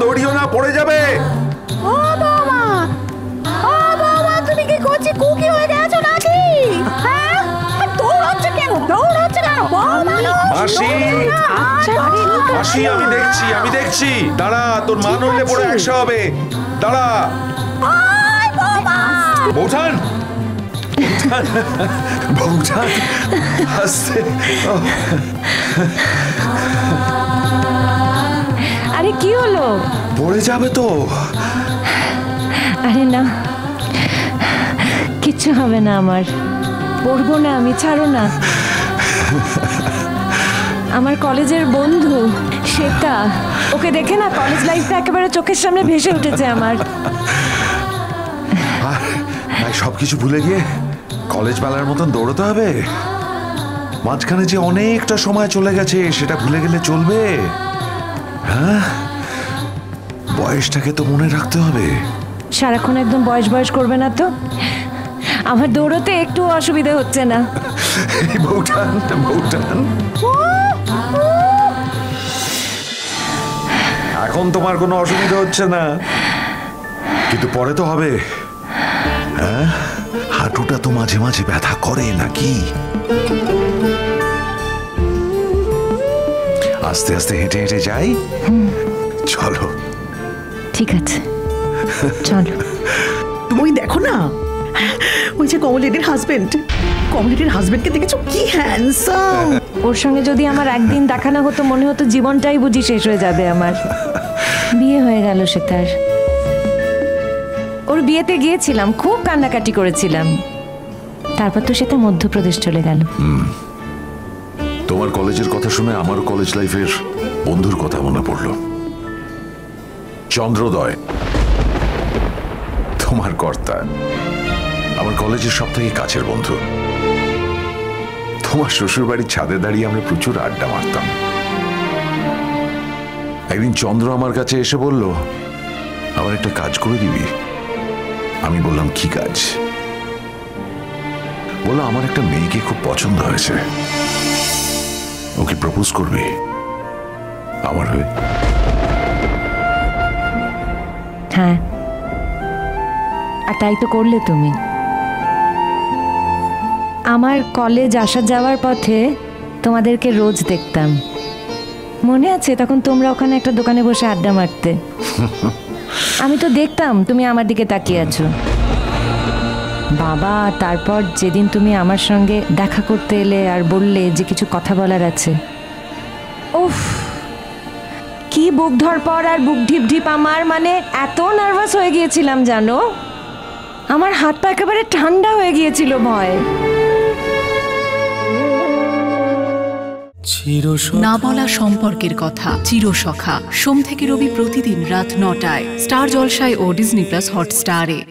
দৌড়িও না, পড়ে যাবে। ও বাবা, ও বাবা, তুমি কি করছি কুকি হয়ে গেছো নাকি? হ্যাঁ, দৌড়াচ্ছে কেন? দৌড়াচ্ছে কেন? মাসি, মাসি, আমি দেখছি। দাঁড়া, তোর মা নইলে পড়ে 100 হবে। দাঁড়া। বৌঠান, বৌঠান, আস্তে। আরে কি হলো? পড়ে যাবে তো। আরে না, কিচ্ছু হবে না আমার, পড়বো না আমি, ছাড়ো না। আমার কলেজের বন্ধু শ্বেতা, ওকে দেখে না কলেজ লাইফটা একেবারে চোখের সামনে ভেসে উঠেছে আমার। সবকিছু ভুলে গিয়ে কলেজ বেলার মতন দৌড়তে হবে? মাঝখানে যে অনেকটা সময় চলে গেছে, সেটা ভুলে গেলে চলবে? হ্যাঁ, বয়সটাকে তো মনে রাখতে হবে। সারাক্ষণ একদম বয়স বয়স করবে না তো? আমার দৌড়তে একটু অসুবিধা হচ্ছে না। বৌঠান, বৌঠান, এখন তোমার কোনো অসুবিধা হচ্ছে না, কিন্তু পরে তো হবে। হ্যাঁ, হাঁটুটা তো মাঝে মাঝে ব্যথা করে নাকি? আস্তে আস্তে হেঁটে হেঁটে যাই। চলো। ঠিক আছে, চলো। তুমি দেখো না, ওই যে কমলেটের হাজবেন্ড, কমলেটের হাজবেন্ডকে দেখেছো? কি হ্যান্ডসাম! ওর সঙ্গে যদি আমার একদিন দেখা না হতো, মনে হতো জীবনটাই বুঝি শেষ হয়ে যাবে আমার। বিয়ে হয়ে গেল সেটার। ওর বিয়েতে গিয়েছিলাম, খুব কান্নাকাটি করেছিলাম। তারপর তো সেটা মধ্যপ্রদেশ চলে গেল। তোমার কলেজের কথা শুনে আমার কলেজ লাইফের বন্ধুর কথা মনে পড়লো। চন্দ্রোদয়, তোমার কর্তা, আমার কলেজের সব থেকে কাছের বন্ধু। তোমার শ্বশুর বাড়ির ছাদে দাঁড়িয়ে আমরা প্রচুর আড্ডা মারতাম। একদিন চন্দ্র আমার কাছে এসে বলল, আমার একটা কাজ করে দিবি? আমি বললাম, কি কাজ? বললো, আমার একটা মেয়েকে খুব পছন্দ হয়েছে, ওকে প্রপোজ করবে আমার হয়ে। হ্যাঁ, আর তাই তো করলে তুমি। আমার কলেজ আসা যাওয়ার পথে তোমাদেরকে রোজ দেখতাম, মনে আছে? তখন তোমরা ওখানে একটা দোকানে বসে আড্ডা মারতে। আমি তো দেখতাম তুমি আমার দিকে তাকিয়ে আছো। বাবা, তারপর যেদিন তুমি আমার সঙ্গে দেখা করতে এলে আর বললে যে কিছু কথা বলার আছে, উফ, কি বুক ধরপড় আর বুক ঢিপ ঢিপ আমার, মানে এত নার্ভাস হয়ে গিয়েছিলাম জানো, আমার হাত পা একেবারে ঠান্ডা হয়ে গিয়েছিল ভয়। না বলা সম্পর্কের কথা, চিরসখা, সোম থেকে রবি প্রতিদিন রাত 9টায় স্টার জলসায় ও ডিজনি প্লাস হটস্টারে।